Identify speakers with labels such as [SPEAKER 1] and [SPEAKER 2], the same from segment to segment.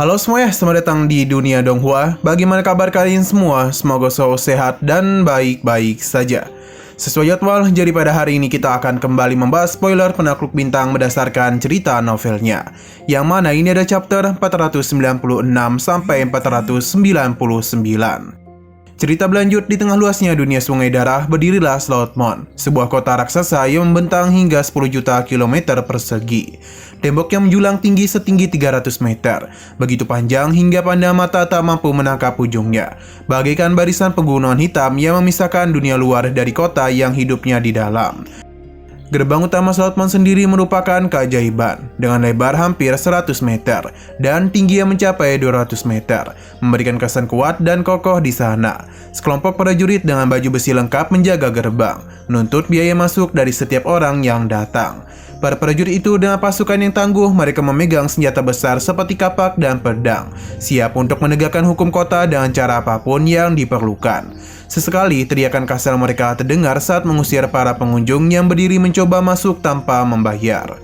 [SPEAKER 1] Halo semuanya, selamat datang di Dunia Donghua. Bagaimana kabar kalian semua? Semoga selalu sehat dan baik-baik saja. Sesuai jadwal, jadi pada hari ini kita akan kembali membahas spoiler Penakluk Bintang berdasarkan cerita novelnya. Yang mana ini ada chapter 496 sampai 499. Cerita berlanjut, di tengah luasnya dunia sungai darah berdirilah Slothmon, sebuah kota raksasa yang membentang hingga 10 juta kilometer persegi. Temboknya menjulang tinggi setinggi 300 meter, begitu panjang hingga pandang mata tak mampu menangkap ujungnya, bagaikan barisan pegunungan hitam yang memisahkan dunia luar dari kota yang hidupnya di dalam. Gerbang utama Slothmon sendiri merupakan keajaiban, dengan lebar hampir 100 meter dan tinggi yang mencapai 200 meter, memberikan kesan kuat dan kokoh di sana. Sekelompok prajurit dengan baju besi lengkap menjaga gerbang, menuntut biaya masuk dari setiap orang yang datang. Para prajurit itu dengan pasukan yang tangguh, mereka memegang senjata besar seperti kapak dan pedang, siap untuk menegakkan hukum kota dengan cara apapun yang diperlukan. Sesekali teriakan kasar mereka terdengar saat mengusir para pengunjung yang berdiri mencoba masuk tanpa membayar.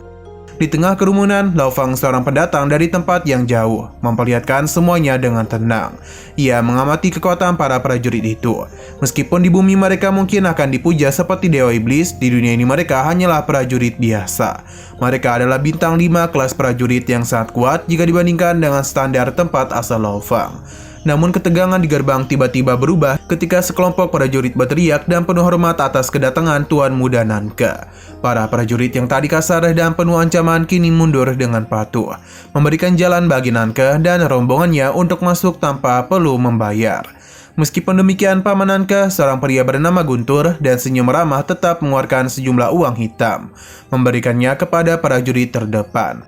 [SPEAKER 1] Di tengah kerumunan, Lao Fang, seorang pendatang dari tempat yang jauh, memperlihatkan semuanya dengan tenang. Ia mengamati kekuatan para prajurit itu. Meskipun di bumi mereka mungkin akan dipuja seperti dewa iblis, di dunia ini mereka hanyalah prajurit biasa. Mereka adalah bintang 5 kelas prajurit yang sangat kuat jika dibandingkan dengan standar tempat asal Lao Fang. Namun ketegangan di gerbang tiba-tiba berubah ketika sekelompok prajurit berteriak dan penuh hormat atas kedatangan Tuan Muda Nanke. Para prajurit yang tadi kasar dan penuh ancaman kini mundur dengan patuh, memberikan jalan bagi Nanke dan rombongannya untuk masuk tanpa perlu membayar. Meskipun demikian, Paman Nanke, seorang pria bernama Guntur, dan senyum ramah tetap mengeluarkan sejumlah uang hitam, memberikannya kepada prajurit terdepan.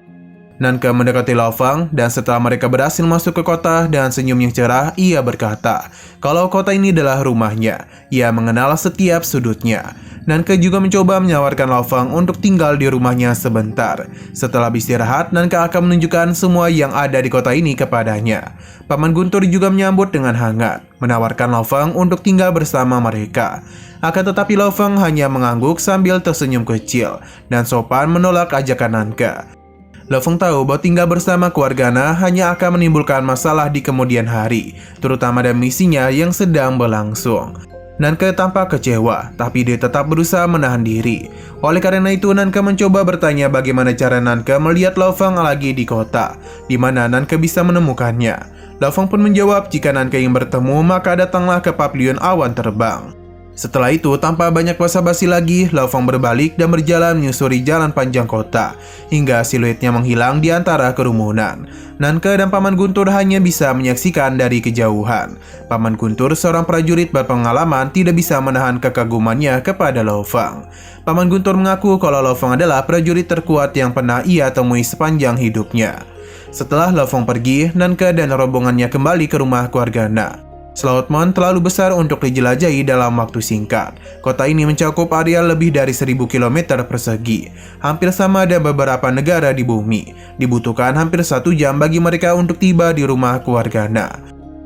[SPEAKER 1] Nanke mendekati Lao Fang, dan setelah mereka berhasil masuk ke kota dengan senyum yang cerah, ia berkata kalau kota ini adalah rumahnya. Ia mengenal setiap sudutnya. Nanke juga mencoba menawarkan Lao Fang untuk tinggal di rumahnya sebentar. Setelah beristirahat, Nanke akan menunjukkan semua yang ada di kota ini kepadanya. Paman Guntur juga menyambut dengan hangat, menawarkan Lao Fang untuk tinggal bersama mereka. Akan tetapi Lao Fang hanya mengangguk sambil tersenyum kecil dan sopan menolak ajakan Nanke. Lao Fang tahu bahwa tinggal bersama keluarganya hanya akan menimbulkan masalah di kemudian hari, terutama dalam misinya yang sedang berlangsung. Nanke tampak kecewa, tapi dia tetap berusaha menahan diri. Oleh karena itu, Nanke mencoba bertanya bagaimana cara Nanke melihat Lao Fang lagi di kota, di mana Nanke bisa menemukannya. Lao Fang pun menjawab jika Nanke ingin bertemu, maka datanglah ke Pavilion Awan Terbang. Setelah itu, tanpa banyak basa-basi lagi, Lao Fang berbalik dan berjalan menyusuri jalan panjang kota, hingga siluetnya menghilang di antara kerumunan. Nanke dan Paman Guntur hanya bisa menyaksikan dari kejauhan. Paman Guntur, seorang prajurit berpengalaman, tidak bisa menahan kekagumannya kepada Lao Fang. Paman Guntur mengaku kalau Lao Fang adalah prajurit terkuat yang pernah ia temui sepanjang hidupnya. Setelah Lao Fang pergi, Nanke dan rombongannya kembali ke rumah keluarganya. Slothmon terlalu besar untuk dijelajahi dalam waktu singkat. Kota ini mencakup area lebih dari 1000 km persegi, hampir sama dengan beberapa negara di bumi. Dibutuhkan hampir 1 jam bagi mereka untuk tiba di rumah keluarganya.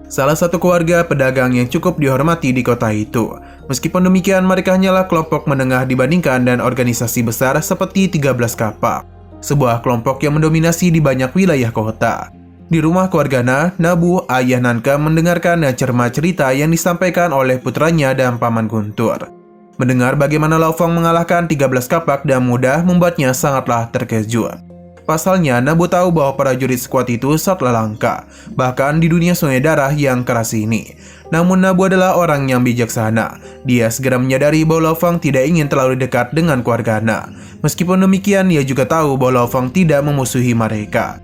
[SPEAKER 1] Salah satu keluarga pedagang yang cukup dihormati di kota itu. Meskipun demikian, mereka hanyalah kelompok menengah dibandingkan dan organisasi besar seperti 13 kapak, sebuah kelompok yang mendominasi di banyak wilayah kota. Di rumah keluarganya, Nabu, ayah Nanke, mendengarkan dan cermat cerita yang disampaikan oleh putranya dan Paman Guntur. Mendengar bagaimana Lao Fang mengalahkan 13 kapak dan mudah membuatnya sangatlah terkejut. Pasalnya, Nabu tahu bahwa prajurit sekuat itu sangatlah langka, bahkan di dunia sungai darah yang keras ini. Namun Nabu adalah orang yang bijaksana. Dia segera menyadari bahwa Lao Fang tidak ingin terlalu dekat dengan keluarganya. Meskipun demikian, ia juga tahu bahwa Lao Fang tidak memusuhi mereka,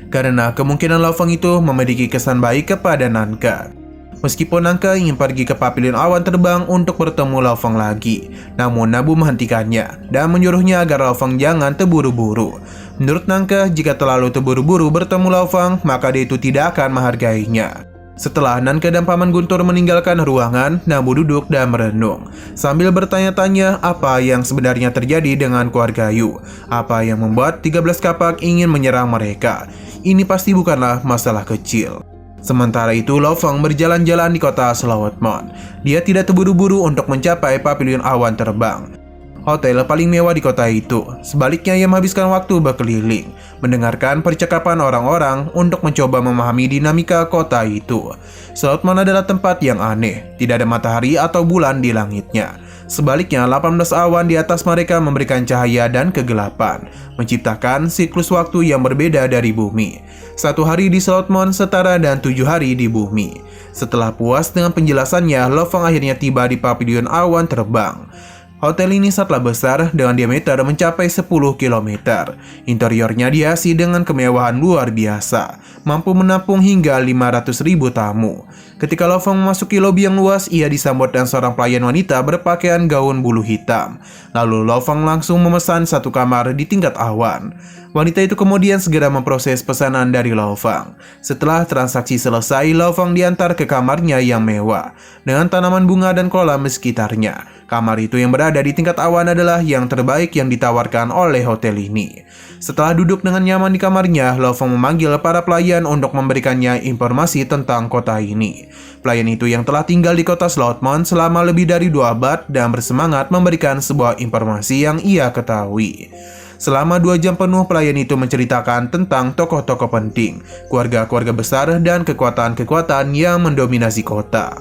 [SPEAKER 1] karena kemungkinan Lao Fang itu memiliki kesan baik kepada Nanke. Meskipun Nanke ingin pergi ke Pavilion Awan Terbang untuk bertemu Lao Fang lagi, namun Nabu menghentikannya dan menyuruhnya agar Lao Fang jangan terburu-buru. Menurut Nanke, jika terlalu terburu-buru bertemu Lao Fang, maka dia itu tidak akan menghargainya. Setelah Nanke dan Paman Guntur meninggalkan ruangan, Nabu duduk dan merenung, sambil bertanya-tanya apa yang sebenarnya terjadi dengan keluarga Yu. Apa yang membuat 13 kapak ingin menyerang mereka? Ini pasti bukanlah masalah kecil. Sementara itu, Lao Fang berjalan-jalan di kota Slothmon. Dia tidak terburu-buru untuk mencapai Pavilion Awan Terbang. hotel paling mewah di kota itu. Sebaliknya ia menghabiskan waktu berkeliling, mendengarkan percakapan orang-orang untuk mencoba memahami dinamika kota itu. Slothmon adalah tempat yang aneh, tidak ada matahari atau bulan di langitnya. Sebaliknya, 18 awan di atas mereka memberikan cahaya dan kegelapan, menciptakan siklus waktu yang berbeda dari bumi. 1 hari di Slothmon setara dan 7 hari di bumi. Setelah puas dengan penjelasannya, Lo Fang akhirnya tiba di pavilion awan terbang. Hotel ini sangatlah besar dengan diameter mencapai 10 km. Interiornya dihiasi dengan kemewahan luar biasa, mampu menampung hingga 500.000 tamu. Ketika Lo Fang memasuki lobi yang luas, ia disambut dengan seorang pelayan wanita berpakaian gaun bulu hitam. Lalu Lo Fang langsung memesan 1 kamar di tingkat awan. Wanita itu kemudian segera memproses pesanan dari Lo Fang. Setelah transaksi selesai, Lo Fang diantar ke kamarnya yang mewah dengan tanaman bunga dan kolam di sekitarnya. Kamar itu yang berada di tingkat awan adalah yang terbaik yang ditawarkan oleh hotel ini. Setelah duduk dengan nyaman di kamarnya, Lo Fang memanggil para pelayan untuk memberikannya informasi tentang kota ini. Pelayan itu yang telah tinggal di kota Slothmon selama lebih dari 2 abad dan bersemangat memberikan sebuah informasi yang ia ketahui. Selama 2 jam penuh, pelayan itu menceritakan tentang tokoh-tokoh penting, keluarga-keluarga besar, dan kekuatan-kekuatan yang mendominasi kota.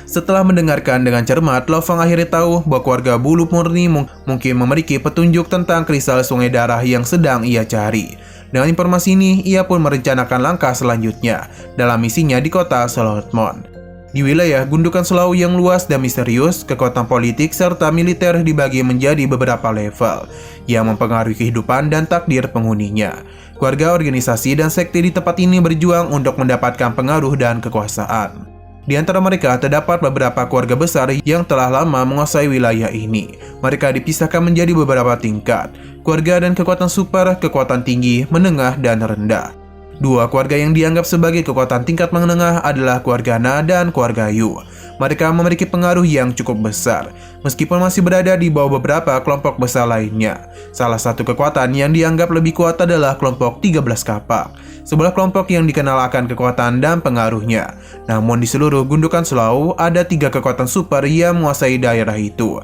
[SPEAKER 1] Setelah mendengarkan dengan cermat, Lo Fang akhirnya tahu bahwa keluarga bulu murni mungkin memiliki petunjuk tentang kristal sungai darah yang sedang ia cari. Dengan informasi ini, ia pun merencanakan langkah selanjutnya dalam misinya di kota Slothmon. Di wilayah gundukan Selau yang luas dan misterius, kekuatan politik serta militer dibagi menjadi beberapa level yang mempengaruhi kehidupan dan takdir penghuninya. Keluarga, organisasi, dan sekte di tempat ini berjuang untuk mendapatkan pengaruh dan kekuasaan. Di antara mereka terdapat beberapa keluarga besar yang telah lama menguasai wilayah ini. Mereka dipisahkan menjadi beberapa tingkat, keluarga dan kekuatan super, kekuatan tinggi, menengah, dan rendah. 2 keluarga yang dianggap sebagai kekuatan tingkat menengah adalah keluarga Na dan keluarga Yu. Mereka memiliki pengaruh yang cukup besar, meskipun masih berada di bawah beberapa kelompok besar lainnya. Salah satu kekuatan yang dianggap lebih kuat adalah kelompok 13 kapak, sebuah kelompok yang dikenal akan kekuatan dan pengaruhnya. Namun di seluruh gundukan Selau, ada 3 kekuatan super yang menguasai daerah itu,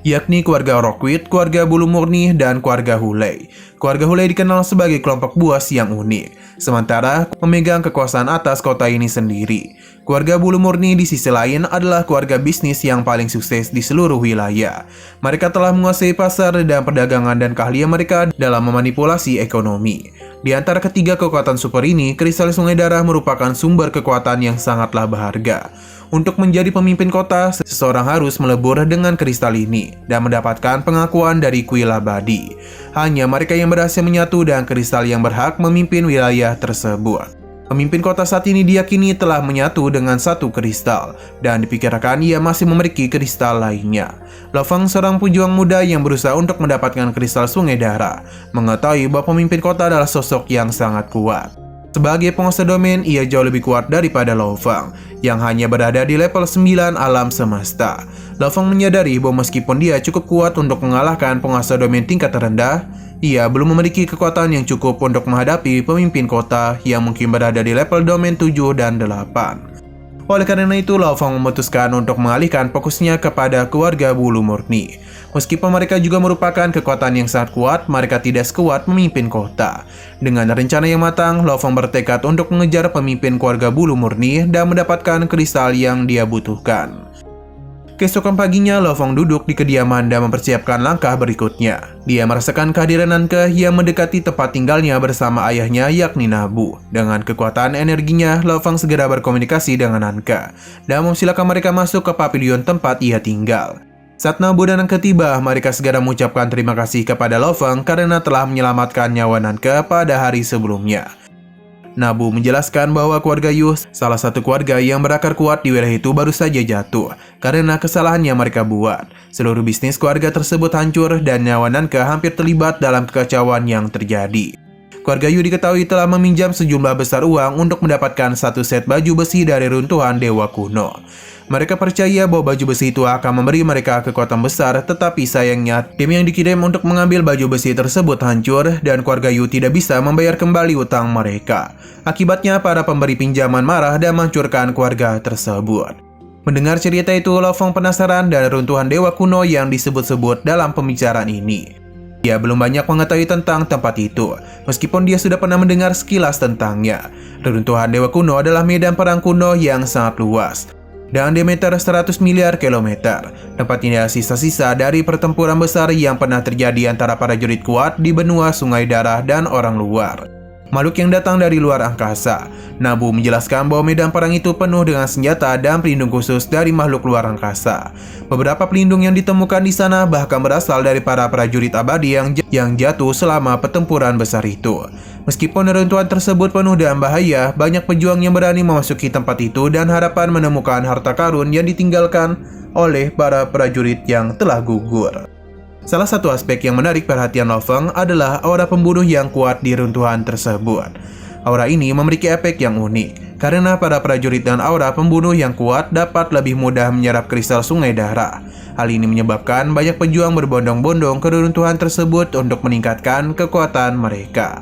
[SPEAKER 1] yakni keluarga Rockweed, keluarga bulu murni, dan keluarga Hulei. Keluarga Hulei dikenal sebagai kelompok buas yang unik, sementara memegang kekuasaan atas kota ini sendiri. Keluarga bulu murni di sisi lain adalah keluarga bisnis yang paling sukses di seluruh wilayah. Mereka telah menguasai pasar dan perdagangan dan keahlian mereka dalam memanipulasi ekonomi. Di antara ketiga kekuatan super ini, kristal sungai darah merupakan sumber kekuatan yang sangatlah berharga. Untuk menjadi pemimpin kota, seseorang harus melebur dengan kristal ini dan mendapatkan pengakuan dari kuil abadi. Hanya mereka yang berhasil menyatu dengan kristal yang berhak memimpin wilayah tersebut. Pemimpin kota saat ini diyakini telah menyatu dengan 1 kristal, dan dipikirkan ia masih memiliki kristal lainnya. Lo Fang, seorang pejuang muda yang berusaha untuk mendapatkan kristal sungai darah, mengetahui bahwa pemimpin kota adalah sosok yang sangat kuat. Sebagai penguasa domain, ia jauh lebih kuat daripada Lo Fang, yang hanya berada di level 9 alam semesta. Lo Fang menyadari bahwa meskipun dia cukup kuat untuk mengalahkan penguasa domain tingkat terendah, ia belum memiliki kekuatan yang cukup untuk menghadapi pemimpin kota yang mungkin berada di level domain 7 dan 8. Oleh karena itu, Lo Fang memutuskan untuk mengalihkan fokusnya kepada keluarga bulu murni. Meskipun mereka juga merupakan kekuatan yang sangat kuat, mereka tidak sekuat memimpin kota. Dengan rencana yang matang, Lo Fang bertekad untuk mengejar pemimpin keluarga bulu murni dan mendapatkan kristal yang dia butuhkan. Keesokan paginya, Lo Fang duduk di kediaman dan mempersiapkan langkah berikutnya. Dia merasakan kehadiran Nankah yang mendekati tempat tinggalnya bersama ayahnya, yakni Nabu. Dengan kekuatan energinya, Lo Fang segera berkomunikasi dengan Nankah dan memsilakan mereka masuk ke pavilion tempat ia tinggal. Saat Nabu dan Nankah tiba, mereka segera mengucapkan terima kasih kepada Lo Fang karena telah menyelamatkan nyawa Nankah pada hari sebelumnya. Nabu menjelaskan bahwa keluarga Yu, salah satu keluarga yang berakar kuat di wilayah itu, baru saja jatuh karena kesalahan yang mereka buat. Seluruh bisnis keluarga tersebut hancur dan nyawa Nankah hampir terlibat dalam kekacauan yang terjadi. Keluarga Yu diketahui telah meminjam sejumlah besar uang untuk mendapatkan 1 set baju besi dari runtuhan dewa kuno. Mereka percaya bahwa baju besi itu akan memberi mereka kekuatan besar, tetapi sayangnya tim yang dikirim untuk mengambil baju besi tersebut hancur dan keluarga Yu tidak bisa membayar kembali utang mereka. Akibatnya para pemberi pinjaman marah dan menghancurkan keluarga tersebut. Mendengar cerita itu, Lo Fong penasaran dan runtuhan dewa kuno yang disebut-sebut dalam pembicaraan ini. Dia belum banyak mengetahui tentang tempat itu, meskipun dia sudah pernah mendengar sekilas tentangnya. Reruntuhan dewa kuno adalah medan perang kuno yang sangat luas, dengan diameter 100 miliar kilometer. Tempat ini adalah sisa-sisa dari pertempuran besar yang pernah terjadi antara prajurit kuat di benua Sungai Darah dan orang luar, makhluk yang datang dari luar angkasa. Nabu menjelaskan bahwa medan perang itu penuh dengan senjata dan pelindung khusus dari makhluk luar angkasa. Beberapa pelindung yang ditemukan di sana bahkan berasal dari para prajurit abadi yang jatuh selama pertempuran besar itu. Meskipun reruntuhan tersebut penuh dengan bahaya, banyak pejuang yang berani memasuki tempat itu dan harapan menemukan harta karun yang ditinggalkan oleh para prajurit yang telah gugur. Salah satu aspek yang menarik perhatian Lo Fong adalah aura pembunuh yang kuat di runtuhan tersebut. Aura ini memiliki efek yang unik, karena para prajurit dan aura pembunuh yang kuat dapat lebih mudah menyerap kristal Sungai Darah. Hal ini menyebabkan banyak pejuang berbondong-bondong ke runtuhan tersebut untuk meningkatkan kekuatan mereka.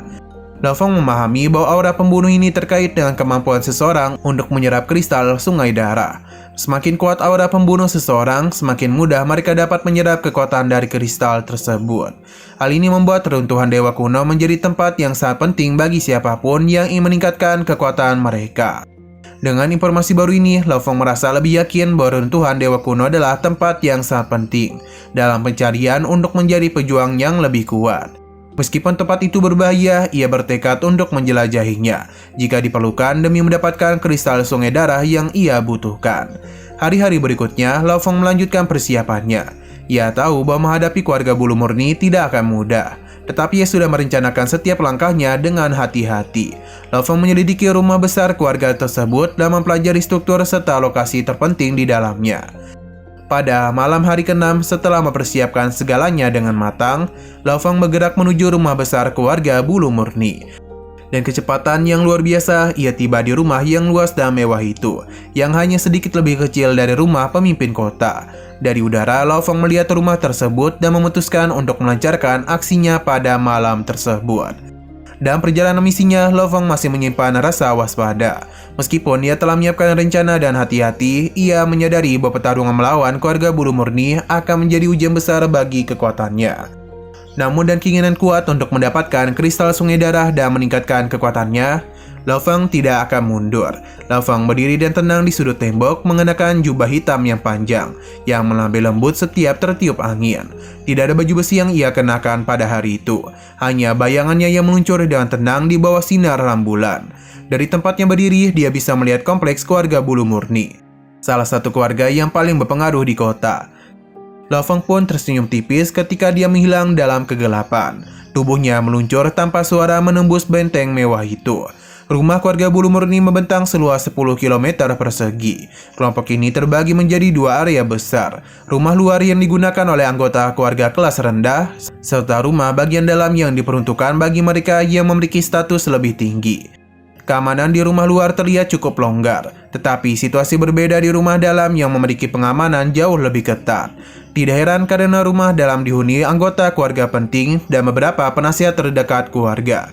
[SPEAKER 1] Lo Fong memahami bahwa aura pembunuh ini terkait dengan kemampuan seseorang untuk menyerap kristal Sungai Darah. Semakin kuat aura pembunuh seseorang, semakin mudah mereka dapat menyerap kekuatan dari kristal tersebut. Hal ini membuat reruntuhan dewa kuno menjadi tempat yang sangat penting bagi siapapun yang ingin meningkatkan kekuatan mereka. Dengan informasi baru ini, Lo Fong merasa lebih yakin bahwa reruntuhan dewa kuno adalah tempat yang sangat penting dalam pencarian untuk menjadi pejuang yang lebih kuat. Meskipun tempat itu berbahaya, ia bertekad untuk menjelajahinya jika diperlukan demi mendapatkan kristal Sungai Darah yang ia butuhkan. Hari-hari berikutnya, Lo Fong melanjutkan persiapannya. Ia tahu bahwa menghadapi keluarga bulu murni tidak akan mudah, tetapi ia sudah merencanakan setiap langkahnya dengan hati-hati. Lo Fong menyelidiki rumah besar keluarga tersebut dan mempelajari struktur serta lokasi terpenting di dalamnya. Pada malam hari ke-6, setelah mempersiapkan segalanya dengan matang, Lo Fong bergerak menuju rumah besar keluarga bulu murni. Dan kecepatan yang luar biasa, ia tiba di rumah yang luas dan mewah itu, yang hanya sedikit lebih kecil dari rumah pemimpin kota. Dari udara, Lo Fong melihat rumah tersebut dan memutuskan untuk melancarkan aksinya pada malam tersebut. Dalam perjalanan misinya, Lo Fong masih menyimpan rasa waspada. Meskipun ia telah menyiapkan rencana dan hati-hati, ia menyadari bahwa pertarungan melawan keluarga bulu murni akan menjadi ujian besar bagi kekuatannya. Namun dengan keinginan kuat untuk mendapatkan kristal Sungai Darah dan meningkatkan kekuatannya, Lo Fong tidak akan mundur. Lo Fong berdiri dan tenang di sudut tembok mengenakan jubah hitam yang panjang, yang melambai lembut setiap tertiup angin. Tidak ada baju besi yang ia kenakan pada hari itu, hanya bayangannya yang meluncur dengan tenang di bawah sinar rembulan. Dari tempatnya berdiri, dia bisa melihat kompleks keluarga bulu murni, salah satu keluarga yang paling berpengaruh di kota. Lo Fong pun tersenyum tipis ketika dia menghilang dalam kegelapan. Tubuhnya meluncur tanpa suara menembus benteng mewah itu. Rumah keluarga bulu murni membentang seluas 10 km persegi. Kelompok ini terbagi menjadi dua area besar. Rumah luar yang digunakan oleh anggota keluarga kelas rendah, serta rumah bagian dalam yang diperuntukkan bagi mereka yang memiliki status lebih tinggi. Keamanan di rumah luar terlihat cukup longgar, tetapi situasi berbeda di rumah dalam yang memiliki pengamanan jauh lebih ketat. Tidak heran karena rumah dalam dihuni anggota keluarga penting dan beberapa penasihat terdekat keluarga.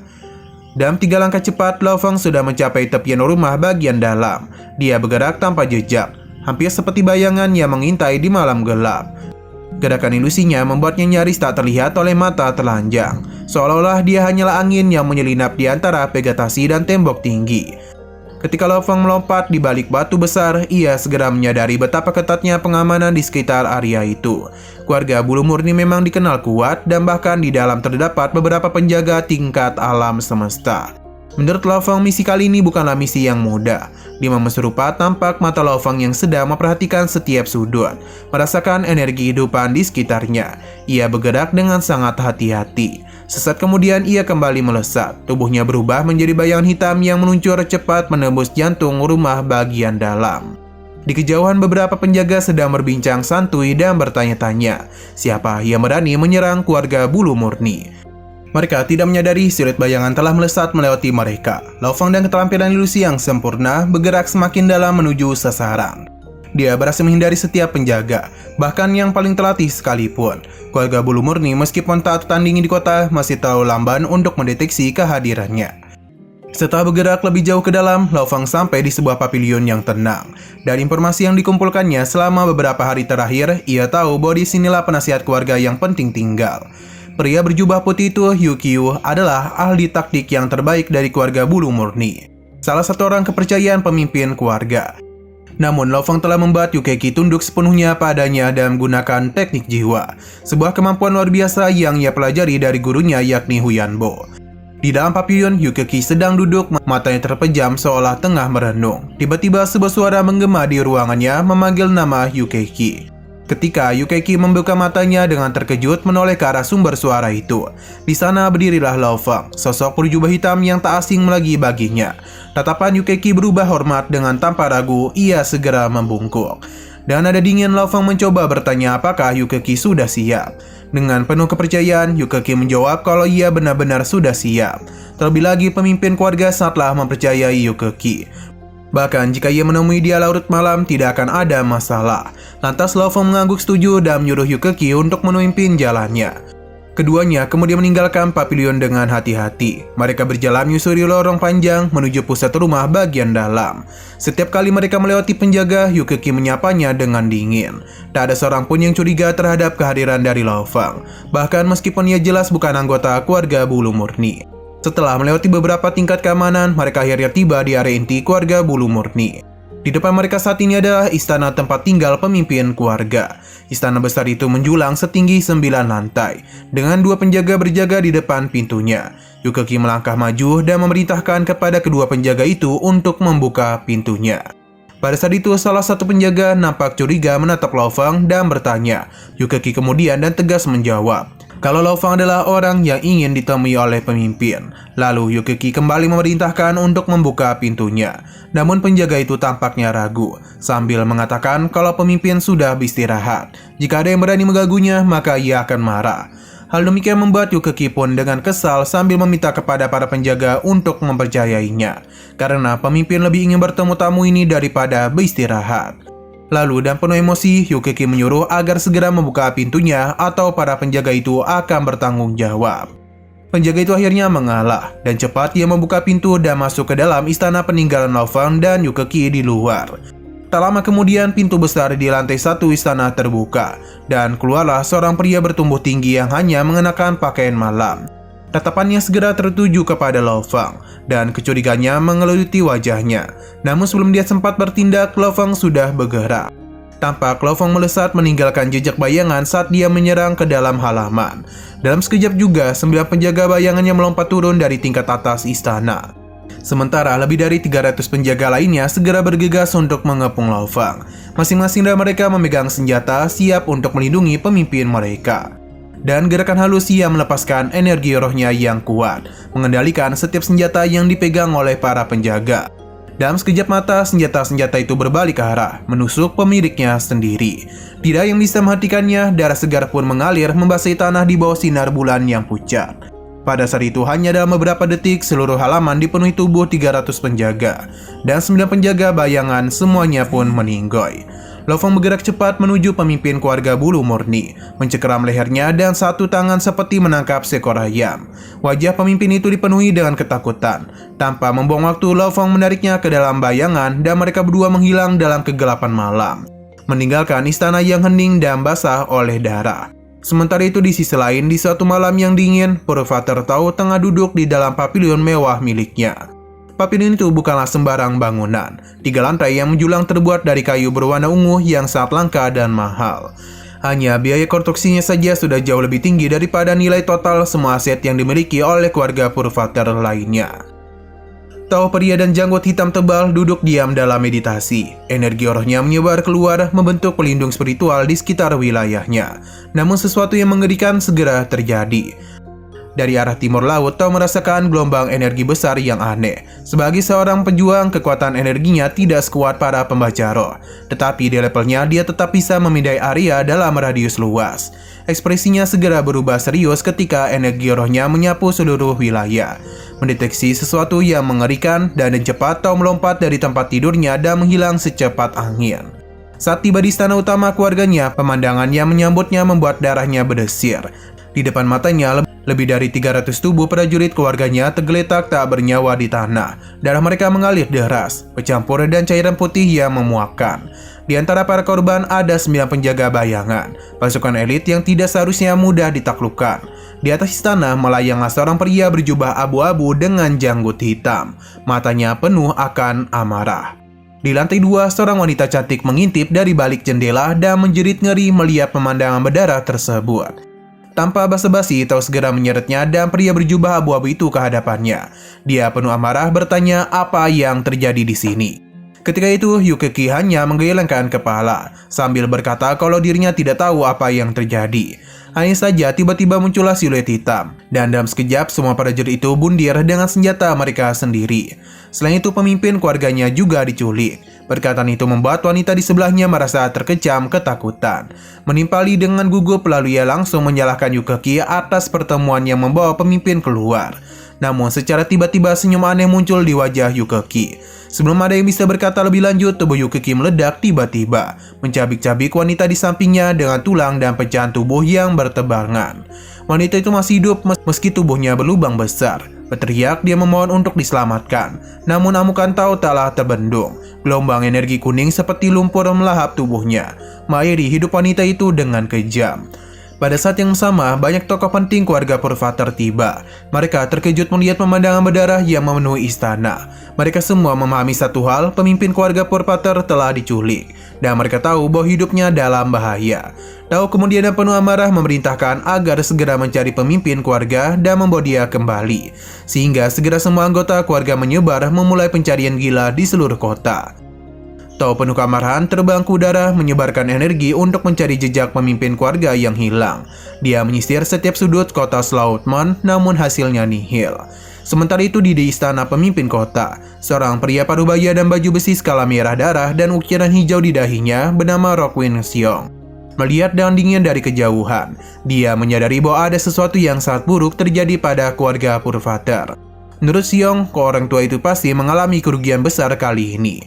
[SPEAKER 1] Dalam 3 langkah cepat, Lo Fong sudah mencapai tepian rumah bagian dalam. Dia bergerak tanpa jejak, hampir seperti bayangan yang mengintai di malam gelap. Gerakan ilusinya membuatnya nyaris tak terlihat oleh mata telanjang, seolah-olah dia hanyalah angin yang menyelinap di antara vegetasi dan tembok tinggi. Ketika Lo Fong melompat di balik batu besar, ia segera menyadari betapa ketatnya pengamanan di sekitar area itu. Keluarga bulu murni memang dikenal kuat, dan bahkan di dalam terdapat beberapa penjaga tingkat alam semesta. Menurut Lo Fong, misi kali ini bukanlah misi yang mudah. Di momen serupa, tampak mata Lo Fong yang sedang memperhatikan setiap sudut, merasakan energi kehidupan di sekitarnya. Ia bergerak dengan sangat hati-hati. Sesaat kemudian ia kembali melesat. Tubuhnya berubah menjadi bayangan hitam yang meluncur cepat menembus jantung rumah bagian dalam. Di kejauhan beberapa penjaga sedang berbincang santuy dan bertanya-tanya siapa yang berani menyerang keluarga bulu murni. Mereka tidak menyadari siluet bayangan telah melesat melewati mereka. Lo Fong dan keterampilan ilusi yang sempurna bergerak semakin dalam menuju sasaran. Dia berhasil menghindari setiap penjaga, bahkan yang paling terlatih sekalipun. Keluarga bulu murni meskipun tak tertandingi di kota masih terlalu lamban untuk mendeteksi kehadirannya. Setelah bergerak lebih jauh ke dalam, Lao Fang sampai di sebuah pavilion yang tenang. Dari informasi yang dikumpulkannya selama beberapa hari terakhir, ia tahu bahwa disinilah penasihat keluarga yang penting tinggal. Pria berjubah putih itu, Yu Qiu, adalah ahli taktik yang terbaik dari keluarga bulu murni. Salah satu orang kepercayaan pemimpin keluarga. Namun, Lao Fang telah membuat Yu Keki tunduk sepenuhnya padanya dan menggunakan teknik jiwa, sebuah kemampuan luar biasa yang ia pelajari dari gurunya yakni Huyan Bo. Di dalam pavilion, Yu Keki sedang duduk, matanya terpejam seolah tengah merenung. Tiba-tiba sebuah suara menggema di ruangannya memanggil nama Yu Keki. Ketika Yu Keki membuka matanya dengan terkejut menoleh ke arah sumber suara itu. Di sana berdirilah Lao Fang, sosok berjubah hitam yang tak asing lagi baginya. Tatapan Yu Keki berubah hormat dengan tanpa ragu, ia segera membungkuk. Dan nada dingin Lao Fang mencoba bertanya apakah Yu Keki sudah siap. Dengan penuh kepercayaan, Yu Keki menjawab kalau ia benar-benar sudah siap. Terlebih lagi pemimpin keluarga sangatlah mempercayai Yu Keki. Bahkan jika ia menemui dia larut malam tidak akan ada masalah. Lantas Lao Fang mengangguk setuju dan menyuruh Yu Keki untuk memimpin jalannya. Keduanya kemudian meninggalkan pavilion dengan hati-hati. Mereka berjalan menyusuri lorong panjang menuju pusat rumah bagian dalam. Setiap kali mereka melewati penjaga, Yu Keki menyapanya dengan dingin. Tak ada seorang pun yang curiga terhadap kehadiran dari Lao Fang. Bahkan meskipun ia jelas bukan anggota keluarga bulu murni. Setelah melewati beberapa tingkat keamanan, mereka akhirnya tiba di area inti keluarga bulu murni. Di depan mereka saat ini adalah istana tempat tinggal pemimpin keluarga. Istana besar itu menjulang setinggi 9 lantai, dengan 2 penjaga berjaga di depan pintunya. Yu Keki melangkah maju dan memerintahkan kepada kedua penjaga itu untuk membuka pintunya. Pada saat itu, salah satu penjaga nampak curiga menatap Lao Fang dan bertanya. Yu Keki kemudian dan tegas menjawab kalau Lao Fang adalah orang yang ingin ditemui oleh pemimpin. Lalu Yu Keki kembali memerintahkan untuk membuka pintunya. Namun penjaga itu tampaknya ragu, sambil mengatakan kalau pemimpin sudah beristirahat. Jika ada yang berani mengganggunya, maka ia akan marah. Hal demikian membuat Yu Keki pun dengan kesal sambil meminta kepada para penjaga untuk mempercayainya. Karena pemimpin lebih ingin bertemu tamu ini daripada beristirahat. Lalu dan penuh emosi, Yu Keki menyuruh agar segera membuka pintunya atau para penjaga itu akan bertanggung jawab. Penjaga itu akhirnya mengalah dan cepat ia membuka pintu dan masuk ke dalam istana peninggalan Lao Fang dan Yu Keki di luar. Tak lama kemudian pintu besar di lantai 1 istana terbuka dan keluarlah seorang pria bertubuh tinggi yang hanya mengenakan pakaian malam. Tatapannya segera tertuju kepada Lao Fang dan kecurigaannya mengeluti wajahnya. Namun sebelum dia sempat bertindak, Lao Fang sudah bergerak. Tampak Lao Fang melesat meninggalkan jejak bayangan saat dia menyerang ke dalam halaman. Dalam sekejap juga, 9 penjaga bayangannya melompat turun dari tingkat atas istana. Sementara lebih dari 300 penjaga lainnya segera bergegas untuk mengepung Lao Fang. Masing-masing dari mereka memegang senjata siap untuk melindungi pemimpin mereka. Dan gerakan halus ia melepaskan energi rohnya yang kuat, mengendalikan setiap senjata yang dipegang oleh para penjaga. Dalam sekejap mata, senjata-senjata itu berbalik ke arah, menusuk pemiliknya sendiri. Tidak yang bisa menghentikannya, darah segar pun mengalir membasahi tanah di bawah sinar bulan yang pucat. Pada saat itu, hanya dalam beberapa detik, seluruh halaman dipenuhi tubuh 300 penjaga. Dan 9 penjaga bayangan semuanya pun meninggoy. Lao Fang bergerak cepat menuju pemimpin keluarga bulu murni, mencengkeram lehernya dan satu tangan seperti menangkap seekor ayam. Wajah pemimpin itu dipenuhi dengan ketakutan. Tanpa membuang waktu, Lao Fang menariknya ke dalam bayangan dan mereka berdua menghilang dalam kegelapan malam, meninggalkan istana yang hening dan basah oleh darah. Sementara itu di sisi lain, di suatu malam yang dingin, Purvator Tao tengah duduk di dalam pavilion mewah miliknya. Pavilion itu bukanlah sembarang bangunan. 3 lantai yang menjulang terbuat dari kayu berwarna ungu yang sangat langka dan mahal. Hanya biaya konstruksinya saja sudah jauh lebih tinggi daripada nilai total semua aset yang dimiliki oleh keluarga Purvator lainnya. Tao pria dan janggut hitam tebal duduk diam dalam meditasi. Energi rohnya menyebar keluar membentuk pelindung spiritual di sekitar wilayahnya. Namun sesuatu yang mengerikan segera terjadi. Dari arah timur laut, Tao merasakan gelombang energi besar yang aneh. Sebagai seorang pejuang, kekuatan energinya tidak sekuat para pembaca roh. Tetapi di levelnya, dia tetap bisa memindai area dalam radius luas. Ekspresinya segera berubah serius ketika energi rohnya menyapu seluruh wilayah. Mendeteksi sesuatu yang mengerikan, dan cepat Tao melompat dari tempat tidurnya dan menghilang secepat angin. Saat tiba di istana utama keluarganya, pemandangan yang menyambutnya membuat darahnya berdesir. Di depan matanya, Lebih dari 300 tubuh prajurit keluarganya tergeletak tak bernyawa di tanah. Darah mereka mengalir deras, bercampur dan cairan putih yang memuakkan. Di antara para korban ada 9 penjaga bayangan, pasukan elit yang tidak seharusnya mudah ditaklukkan. Di atas istana melayanglah seorang pria berjubah abu-abu dengan janggut hitam. Matanya penuh akan amarah. Di lantai 2, seorang wanita cantik mengintip dari balik jendela dan menjerit ngeri melihat pemandangan berdarah tersebut. Tanpa basa-basi, Tao segera menyeretnya dan pria berjubah abu-abu itu ke hadapannya. Dia penuh amarah bertanya apa yang terjadi di sini. Ketika itu, Yukeki hanya menggelengkan kepala sambil berkata kalau dirinya tidak tahu apa yang terjadi. Hanya saja tiba-tiba muncullah siluet hitam, dan dalam sekejap semua prajurit itu bundir dengan senjata mereka sendiri. Selain itu, pemimpin keluarganya juga diculik. Perkataan itu membuat wanita di sebelahnya merasa terkecam ketakutan. Menimpali dengan gugup, lalu ia langsung menyalahkan Yukeki atas pertemuan yang membawa pemimpin keluar. Namun secara tiba-tiba senyum aneh muncul di wajah Yukeki. Sebelum ada yang bisa berkata lebih lanjut, tubuh Yukeki meledak tiba-tiba, mencabik-cabik wanita di sampingnya dengan tulang dan pecahan tubuh yang bertebaran. Wanita itu masih hidup meski tubuhnya berlubang besar. Berteriak, dia memohon untuk diselamatkan. Namun amukan Tao taklah terbendung. Gelombang energi kuning seperti lumpur melahap tubuhnya, mengakhiri hidup wanita itu dengan kejam. Pada saat yang sama, banyak tokoh penting keluarga Purvatar tiba. Mereka terkejut melihat pemandangan berdarah yang memenuhi istana. Mereka semua memahami satu hal, pemimpin keluarga Purvatar telah diculik. Dan mereka tahu bahwa hidupnya dalam bahaya. Tao kemudian penuh amarah memerintahkan agar segera mencari pemimpin keluarga dan membawa dia kembali. Sehingga segera semua anggota keluarga menyebar memulai pencarian gila di seluruh kota. Tao penuh kemarahan terbang ke udara menyebarkan energi untuk mencari jejak pemimpin keluarga yang hilang. Dia menyisir setiap sudut kota Sloutmon, namun hasilnya nihil. Sementara itu di istana pemimpin kota, seorang pria parubaya dan baju besi skala merah darah dan ukiran hijau di dahinya bernama Rokwin Seong melihat dengan dingin dari kejauhan. Dia menyadari bahwa ada sesuatu yang sangat buruk terjadi pada keluarga Purvatar. Menurut Seong, orang tua itu pasti mengalami kerugian besar kali ini.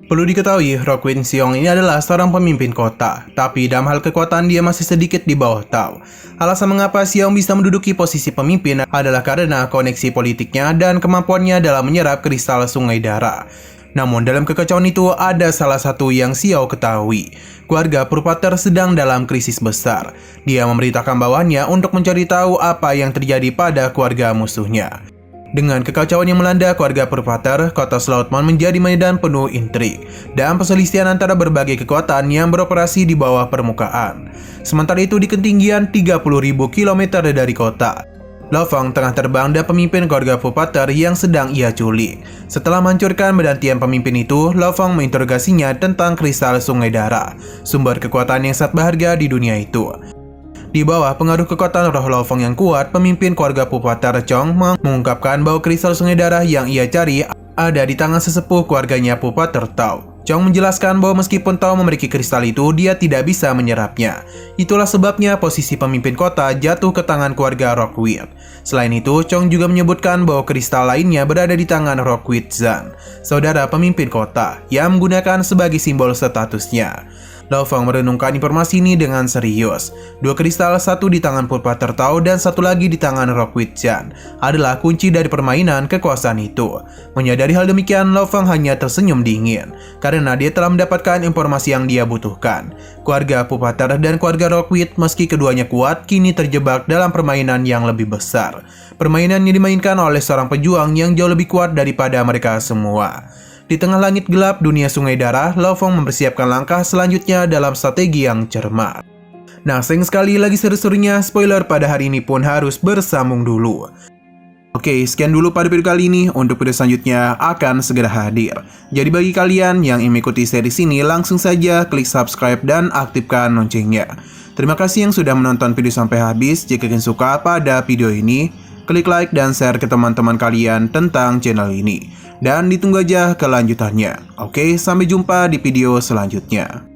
[SPEAKER 1] Perlu diketahui, Rokwin Seong ini adalah seorang pemimpin kota, tapi dalam hal kekuatan dia masih sedikit di bawah Tao. Alasan mengapa Seong bisa menduduki posisi pemimpin adalah karena koneksi politiknya dan kemampuannya dalam menyerap kristal sungai darah. Namun dalam kekacauan itu ada salah satu yang Xiao ketahui. Keluarga Purvatar sedang dalam krisis besar. Dia memerintahkan bawahannya untuk mencari tahu apa yang terjadi pada keluarga musuhnya. Dengan kekacauan yang melanda keluarga Purvatar, kota Sloutmon menjadi medan penuh intrik dan perselisihan antara berbagai kekuatan yang beroperasi di bawah permukaan. Sementara itu di ketinggian 30.000 km dari kota, Lo Fong tengah terbang dan pemimpin keluarga Purvatar yang sedang ia culik. Setelah menghancurkan badan tiang pemimpin itu, Lo Fong menginterogasinya tentang kristal sungai darah, sumber kekuatan yang sangat berharga di dunia itu. Di bawah pengaruh kekuatan roh Lo Fong yang kuat, pemimpin keluarga Purvatar Chong mengungkapkan bahwa kristal sungai darah yang ia cari ada di tangan sesepuh keluarganya Purvatar Tao. Chong menjelaskan bahwa meskipun Tao memiliki kristal itu, dia tidak bisa menyerapnya. Itulah sebabnya posisi pemimpin kota jatuh ke tangan keluarga Rockweed. Selain itu, Chong juga menyebutkan bahwa kristal lainnya berada di tangan Rockweed Zan, saudara pemimpin kota, yang menggunakan sebagai simbol statusnya. Lo Fong merenungkan informasi ini dengan serius. 2 kristal, satu di tangan Purvatar Tao dan satu lagi di tangan Rockweed Zan, adalah kunci dari permainan kekuasaan itu. Menyadari hal demikian, Lo Fong hanya tersenyum dingin, karena dia telah mendapatkan informasi yang dia butuhkan. Keluarga Purvatar dan keluarga Rockweed, meski keduanya kuat, kini terjebak dalam permainan yang lebih besar. Permainan yang dimainkan oleh seorang pejuang yang jauh lebih kuat daripada mereka semua. Di tengah langit gelap dunia sungai darah, Lo Fong mempersiapkan langkah selanjutnya dalam strategi yang cermat. Nah, sayang sekali lagi seru-serunya, spoiler pada hari ini pun harus bersambung dulu. Oke, sekian dulu pada video kali ini. Untuk video selanjutnya akan segera hadir. Jadi bagi kalian yang ingin mengikuti series ini, langsung saja klik subscribe dan aktifkan loncengnya. Terima kasih yang sudah menonton video sampai habis. Jika kalian suka pada video ini, klik like dan share ke teman-teman kalian tentang channel ini. Dan ditunggu aja kelanjutannya. Oke, sampai jumpa di video selanjutnya.